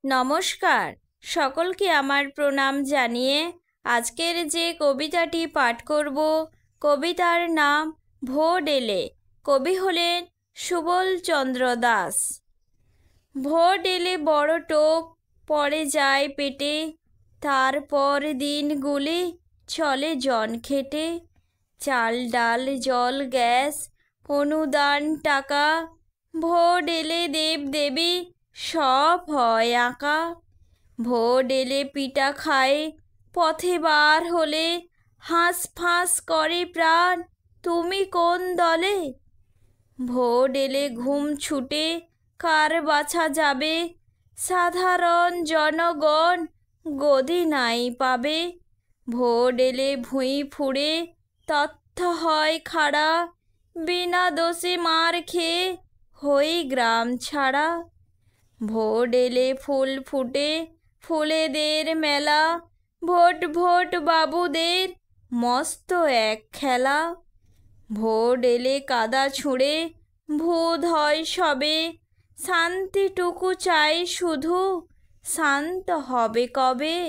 নমস্কার, সকলকে আমার প্রণাম জানিয়ে আজকের যে কবিতাটি পাঠ করব, কবিতার নাম ভোর এলে। কবি হলেন সুবলচন্দ্র দাস। ভোর এলে বড় টোপ পড়ে যায় পেটে, তারপর দিনগুলি চলে জন খেটে। চাল ডাল জল গ্যাস অনুদান টাকা, ভোর এলে দেব দেবী সব হয় আঁকা। ভোর এলে পিঠা খায় পথে বার হলে, হাঁস ফাঁস করে প্রাণ তুমি কোন দলে। ভোর এলে ঘুম ছুটে কার বাছা যাবে, সাধারণ জনগণ গদি নাই পাবে। ভোর এলে ভুঁই ফুঁড়ে তথ্য হয় খাড়া, বিনা দোষে মার খেয়ে হই গ্রাম ছাড়া। ভোর এলে ফুল ফুটে ফুলেদের মেলা, ভোট ভোট বাবুদের মস্ত এক খেলা। ভোর এলে কাদা ছুঁড়ে ভূত হয় সবে, শান্তিটুকু চাই শুধু শান্ত হবে কবে।